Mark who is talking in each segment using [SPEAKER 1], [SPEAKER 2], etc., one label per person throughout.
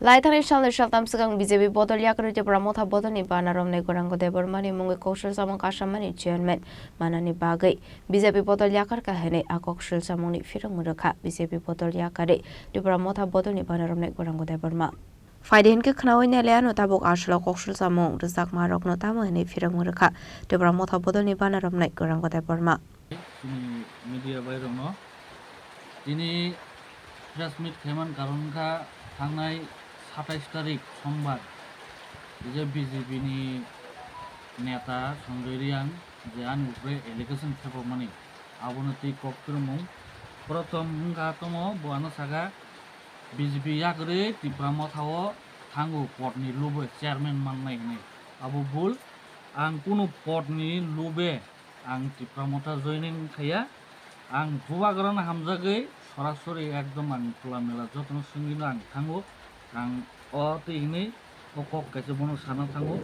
[SPEAKER 1] Laitani Shalni Shaltam Sagang BJP Bodol Yakariti Pramotha Bodani Banarom Negorango de Burmani Mungi Koshal Samang Kashamani Chairman Manani Bagai BJP Bodol Yakar Kahene Akokshal Samoni Firamuraka BJP Bodol Yakari di Pramotha Bodani Banarom Negorango de Burma Faidin ke knawin leano tabok ashla kokshal samong rizak marok no tamo hene Firamuraka di Pramotha Bodani Banarom Negorango de Burma
[SPEAKER 2] media bayro no ini press meet keman karon ka thangnai 27 তারিখ সোমবার যে বিজেপিনি নেতা সঞ্জয় রিয়াং যে আনি উপরে allegation খেপো মানে আবনতি কক্রমু প্রথম মুখাতম বয়ানো Saga BJP ইয়াকরে Tripura থাও থাঙ্গু পটনি লুবে চেয়ারম্যান মাননাই হনে আবু ভুল আং কোনো পটনি লুবে আং ত্রিপুরা মথা জয়নিং খাইয়া আং ভুবাগরণ হামজাগৈ সরাসরি একদম আং খোলামেলা যত্ন সঙ্গীন আং Thangu ang oti ini pokok kaisa bono sana thango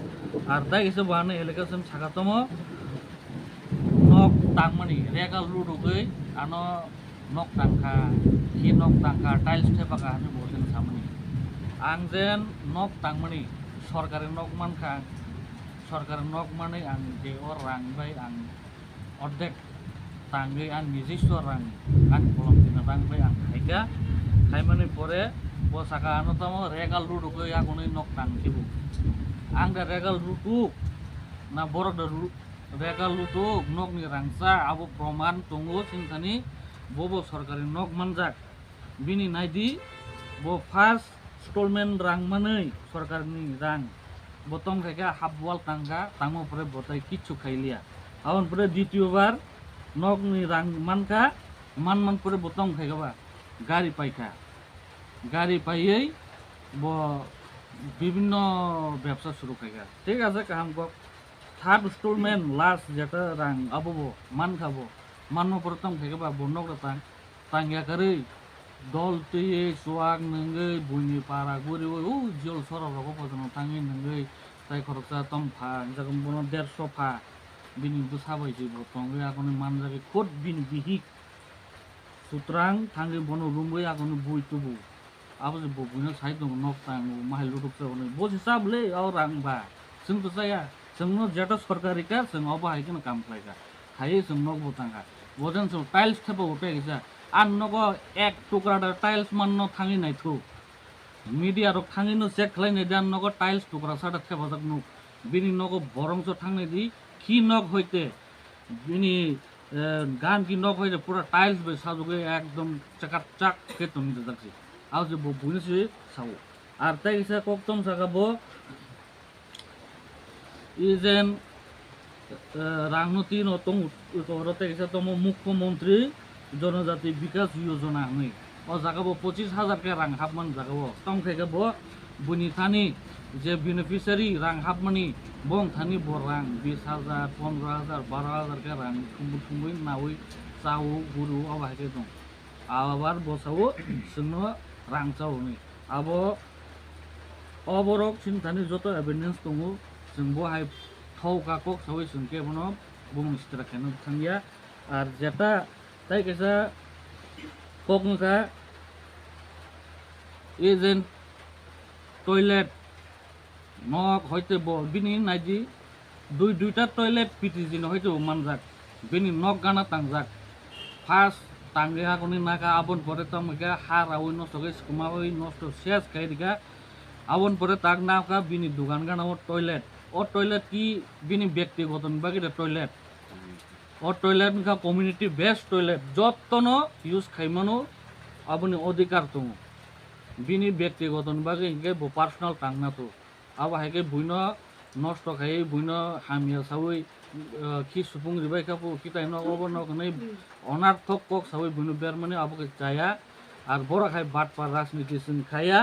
[SPEAKER 2] ar dai kaisa bane elegation sakatomo nok tangmani regal ludu gei ano nok tangka ki nok tangka tiles thepaka ani boten samani ang jen nok tangmani sorkari nok manka sorkari nok mane ang je orang bai ang ordek tangge ang nijiswa rang ang kolom tinarang bai ang haiga kaimani pore Posaka anu tamo regal ludu ke yang unai nok tang kibu. Angda regal ludu, na borok da regal ludu nok ni rangsa abu proman tunggu sintani bobo sorkari nok manjak. Bini naidi bo first installment rang manai sorkari ni rang. Botong kaya habwal tangga tango pore botai kichu khailia. Awan pore দ্বিতীয়বার nok ni rang manka man pore botong kaya ba gari paika. গাড়ি পাইয়েই বিভিন্ন ব্যবসা শুরু খাইগা ঠিক আছে কাম cock third instalment last যেটা রাং আবো মান খাবো মান প্রথম খাইগা বন্নক তাং তাঙ্গিয়া করে দল তুই সোয়াগ নঙ্গৈ বুনি পারা গুরি ও জল সরব রকম পজন তাঙ্গি নঙ্গৈ তাই খরচা তম ফা জাগম বন 150 ফা বিনি দুসাবাই জব তঙ্গৈ আকনি মান জাগে খোদ বিন বিহিক সুতরাং থাঙ্গি বন রুমগৈ আকনি বই তুবু Apa sih bukunya saya tuh nok tang mahal duduk seorang bos hisab le orang ba seng tuh saya seng no jatuh सरकारी का seng apa hai kan काम लायका hai seng nok botang ka bodan so tiles thapa utai gisa an nogo ek টুকরা tiles man no thangi nai thu media rok thangi no check khlai nai dan nogo tiles টুকরা sada thapa jak nu bini nogo borong so thangnai di ki nok hoite bini গান কি nok hoite pura tiles be sajuge ekdom chakachak ke tum jaksi আজ বুঝেছি সাউ আর তাই গেছে কক্তম সাগাবো isn't রাজনীতি নতং উত্তরতে গেছে তম মুখ্যমন্ত্রী জনজাতি বিকাশ যোজনা হই ও জাগাবো 25,000 কে রাং হাবমান জাগাবো তম খাইগাবো বুনি থানি যে বেনিফিশিয়ারি রাং হাবমানি বং থানি বরাং 20,000 15,000 12,000 কে রাং থুমবুই নাওই চাও গুরু আবাহাকে দং আবার বসাও সঙ্গ রাং চাও নি আবো অবরক সিনথানি যত এভিডেন্স দङ जों বহাই थाव काकक सावै जोंके बनो बुं सित्रा खानो थांगिया আর যেটা তাই কেসা ককনকা এজেন্ট টয়লেট নক হইতে বিনি নাইজি দুইটা টয়লেট পিটিজি হইতে মানজাক বিনি নক গানা তাংজাক first Tangge hakuni naka abon pore tamga har awin nosto guys kumawi nosto শেষ খাই দিগা abon pore tag naka bini dugan gana o toilet ki bini ব্যক্তিগত বাকি toilet o toilet ka community based toilet যতনো use খাইমানো aboni অধিকার তো bini ব্যক্তিগত বাকি গে পার্সোনাল টাংনা তো আবা হাইকে বুইনো নষ্ট খাই বুইনো হামিয়া সাউই কি সুপুং রিবাই কাপু কিতাই ন অবন নাই অনার্থক কক সাউই বুইনো বের মানে আবকে চায়া আর বড় খাই বাটপার রাজনীতি जों খায়া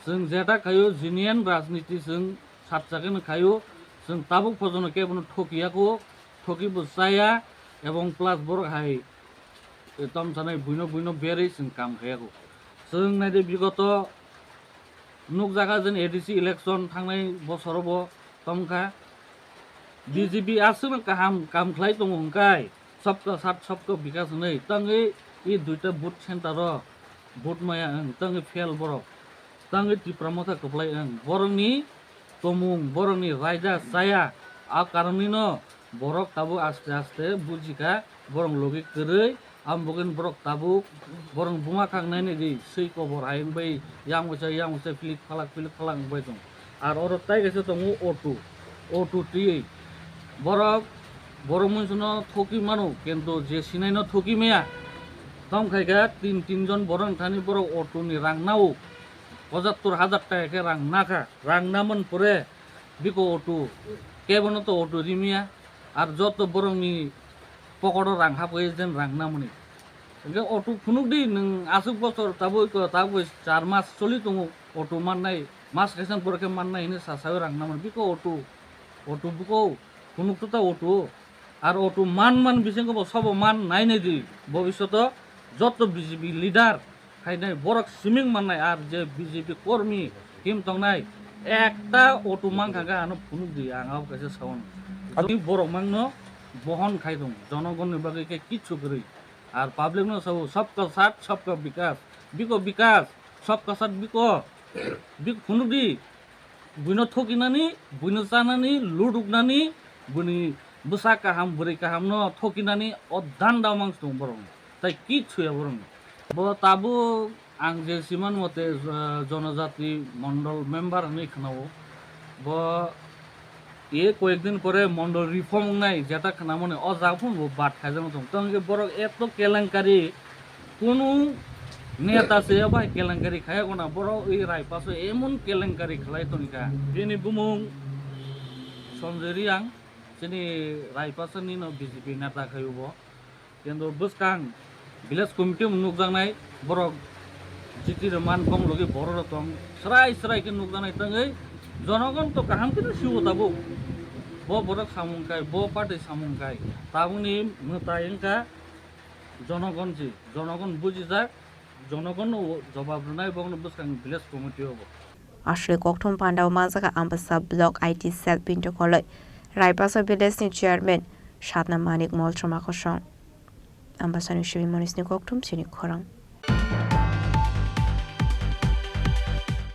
[SPEAKER 2] जों যেটা খাইও জিনিয়ান রাজনীতি जों সাতজাকে খাইও जों তাবুক পর্যন্ত কেবল ঠকিয়াকো ঠকিব চায়া এবং প্লাস বড় খাই তম জানাই বুইনো বেरै जों কাম খায়াকো जों নাইদে বিগত নুক জায়গা जों এডিসি ইলেকশন থাंनाय বছরব তমকা बीजेपी आसुन काहाम काम खलाय दङ हंकाय सबका साथ सबका विकास नै तंगे ई दुइटा booth centre booth Maya तंगे fail Barak tangi tipramota koplai ang borongni tomung borongni raja saya a karoni no borok tabu aste aste bujika borong logi kerei ambogen borok tabu borong bunga kang nai di sei ko bor aing bai yang usai filik falak bai tong ar oro tai gese tongu otu ti borok borong munsuno thoki manu kento je sinai no thoki meya tom khaiga তিনজন borong thani borok otu ni rang nau ৭৫,০০০ টাকা রাং নাখা রাং নামন পরে বিকো auto কেবন তো auto রিমিয়া আর যত বরংনি পকড় রাং হাপয়ে যেন রাং নামনি auto খুনুক দি নং আসুক বছর তাবো 4 মাস চলি দङ অটো মাননাই মাস কেসান পরে মাননাই নে সাসাবে রাং নামন বিকো অটো বিকো খুনুক তো তা অটো আর অটো মান বিসঙ্গ সব মান নাই নাই দি ভবিষ্যৎ যত বিজেপি লিডার খাইনাই বরক সিমিং মাননাই আর যে বিজেপি কর্মী হিম তংনাই একটা অটো মাংখাগা আনো ফুনুক দি আঙাও কাছে সাউন আমি বরক মাংনো বহন খাই দং জনগণের বাগে কে কিচ্ছু করি আর পাবলিক নো সবকা সাথ সবকা বিকাশ সবকা সাথ বিক ফুনুক দি বুইনো থকিনানি বুইনো চানানি লুডুকনানি বুনি বুসা কাহাম বুড়ি কাহাম নো থকিনানি অদান দামাংস দং বরং তাই কিচ্ছু বরং তাবো आं जे सिमान मते जनजाति मंडल मेम्बर नहीं खानाओ ये कয়েকদিন পরে मंडल रिफर्म নাই যেটা খানা মনে অজাফুন বাট খাইজানো দং তংগে বড় এত কেলেঙ্কারি কোন নেতা সে ভাই কেলেঙ্কারি খায়াগো না বড় এই রায়পাসে এমন কেলেঙ্কারি খালাই তনিকা যিনি বুমুং সঞ্জয় রিয়াং যিনি রায়পাসনি ন বিজেপি নেতা খাইব কিন্তু বসকাং ভিলেজ কমিটি নুকজাंनाय বড় जितिर मान कम लगे बड़ रतम सराय के नुकदानाय तंगै जनगण तो काहाम के सिउ ताबो बरक सामुंखाय पार्टी सामुंखाय ताबुनि मोतायंका जनगण बुझि जा जनगण जवाब रुनाय बगन बसकां ভিলেজ কমিটি হবো
[SPEAKER 1] আসলে ককথম পান্ডাও মাজাকা আম্বাসা ব্লক আইটি সেল পিন্টো কলয় রায়পাসা ভিলেজনি চেয়ারম্যান সাতনা মানিক মলট্রমা খসং আম্বাসানি শিবি মনিসনি ককথম সিনি খরাং